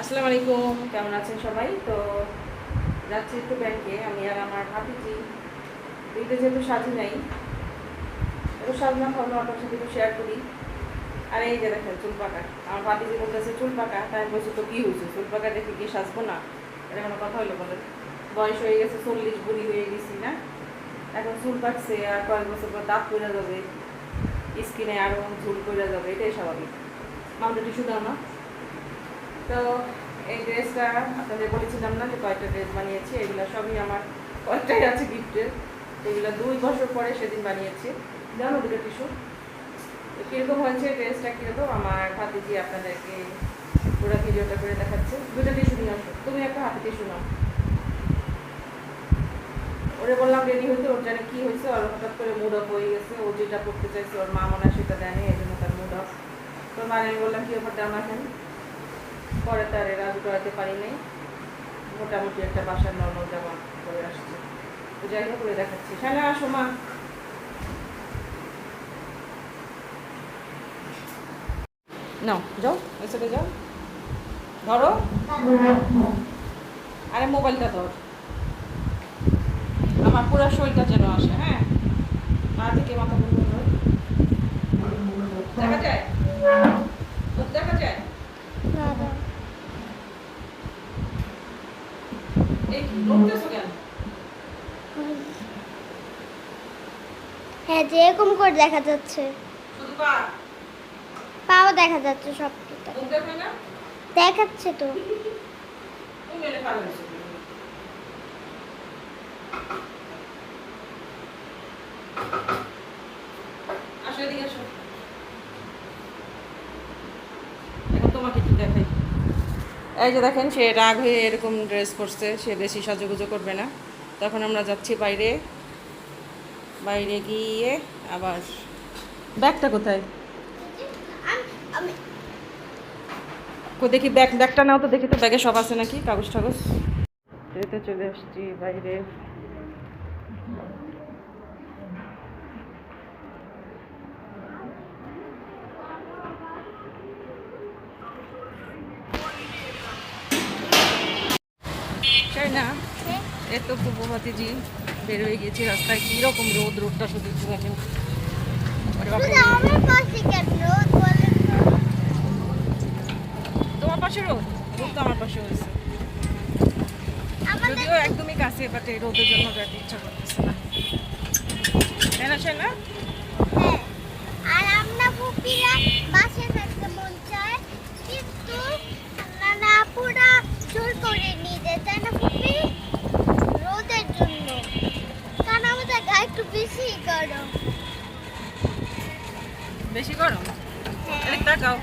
আসসালামু আলাইকুম, কেমন আছেন সবাই? তো যাচ্ছি একটু ব্যাংকে, আমি আর আমার ভাতিজি। ঈদে যেহেতু সাজি নাই, একটু সাজলাম, ভাবলাম আপনার সাথে একটু শেয়ার করি। আর এই যে দেখেন চুল পাকা, আমার ভাতিজি বলতেছে চুল পাকা, তাই বলছি তো কী হয়েছে, চুল পাকা দেখে কি সাজবো না? এটা কোনো কথা হলো বলেন? বয়স হয়ে গেছে, 40 বুড়ি হয়ে গেছি না, এখন চুল পাকছে, আর কয়েক বছর পর দাঁত পড়ে যাবে, স্কিনে আরও ঝুল পড়ে যাবে, এটাই স্বাভাবিক। মাউন্টে টিস্যু দাও না। তো এই ড্রেসটা আপনাদের বলেছিলাম না যে কয়েকটা ড্রেস বানিয়েছি, এগুলো সবই আমার কয়েকটাই আছে গিফটের, এগুলো 2 বছর পরে সেদিন বানিয়েছি। জানো দুটো টিস্যু কীরকম হয়েছে, ড্রেসটা কীরকম আমার ভাতিজি আপনাদেরকে পুরো ভিডিওটা করে দেখাচ্ছে। দুটো টিস্যু নিয়ে আসো, তুমি একটা হাতে টিস্যু নাও। ওরে বললাম রেডি হইতে, ওর জানে কী হয়েছে, ওর হঠাৎ করে মুড অফ হয়ে গেছে, ও যেটা পড়তে চাইছে ওর মা মনে হয় সেটা দেয়নি, এই জন্য তার মুড অফ। তো মানে আমি বললাম কী ব্যাপার, দাম এখন পরে তার রাজু করাতে পারি নাই, মোটামুটি একটা বাসার নর্মাল জামা পরে আসছে। তো যাই হোক করে দেখাচ্ছি। হ্যাঁ আসো মা, নাও যাও ওই সাথে যাও, ধরো। আরে মোবাইলটা ধর, আমার পুরো শরীরটা যেন আসে। হ্যাঁ, মা থেকে মাথা বন্ধ ধর, দেখা যায়, দেখা যায়। এই কি নড়তেছো কেন? হ্যাঁ, যেরকম করে দেখা যাচ্ছে, শুধু পা, পাও দেখা যাচ্ছে, সব কিছু মুখ দেখে না, দেখাচ্ছে তো। তুমি মেলে ভালো হয়েছে। আসো এদিকে আসো, এখন তোমাকে একটু দেখাই। এই যে দেখেন, সে রাগ হয়ে এরকম ড্রেস পরছে, সে বেশি সাজুগুজু করবে না। তখন আমরা যাচ্ছি বাইরে, বাইরে গিয়ে আবার ব্যাগটা কোথায়? আমি দেখি ব্যাগটা নাও তো, দেখি তো ব্যাগে সব আছে নাকি, কাগজ টাগজ। এতে চলে আসছি বাইরে। তাই না, এত প্রভাতিজি বের হয়ে গেছি রাস্তায়, কীরকম রোদ, রোদটা শুধু একটু দেখেন। আমার পাশে কেন রোদ বলেন তো? তোমার পাশে রোদ? রোদ তো আমার পাশে হয়েছে, আমাদের যদিও একদমই কাছে, বাট এই রোদের জন্য যেতে ইচ্ছা করতেছে না, তাই না? সে না, হ্যাঁ, আর আমরা ফুপিরা বাসে থাকতে মন চায়, কিন্তু না পুরা জোর করে নিয়ে যায়, তাই না ফুপি? রোদের জন্য, কারণ আমাদের গায়ে একটু বেশি গরম। বেশি গরম? হ্যাঁ, এদিক তাকাও।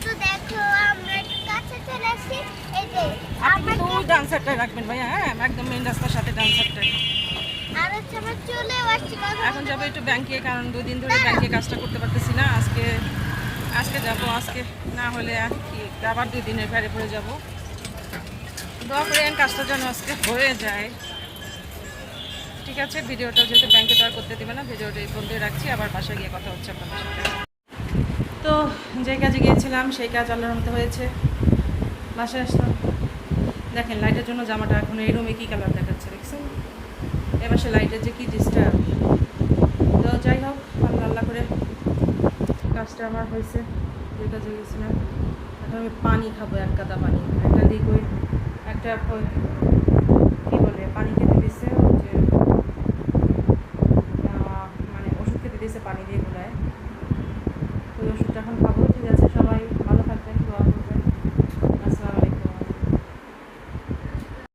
তো দেখো আমরা একটু কাছে চলে আসি। এই যে আপনি আমরা কিন্তু ওই ডান্সারটাই রাখবেন ভাইয়া, হ্যাঁ একদম মেন রাস্তার সাথে ডান্সারটাই। আর হচ্ছে আমরা চলেও আসছি কথা এখন বলতে যাবো বলতে। একটু ব্যাংকে, কারণ 2 দিন ধরে ব্যাংকে কাজটা করতে পারতেছি না। আজকে আজকে যাবো, আজকে না হলে আর কি আবার 2 দিনের বাইরে পড়ে যাবো। দোয়া করেন কাজটা যেন আজকে হয়ে যায়। ঠিক আছে, ভিডিওটা যেহেতু ব্যাংকে তো আর করতে দেবে না, ভিডিওটা এই পর্যন্তই রাখছি, আবার বাসায় গিয়ে কথা হচ্ছে আপনাদের সাথে। তো যে কাজে গিয়েছিলাম সেই কাজ আল্লাহর মতো হয়েছে, বাসায় আসলাম। দেখেন লাইটের জন্য জামাটা এখন এই রুমে কী কালার দেখাচ্ছে, দেখছেন? এবার সে লাইটের যে কী ডিস্টার্ব। তো যাই হোক, আল্লাহ আল্লাহ করে কাজটা আমার হয়েছে, যে কাজে গেছিলাম। এখন আমি পানি খাবো, 1 গাদা পানি, একটা লিকুইড, একটা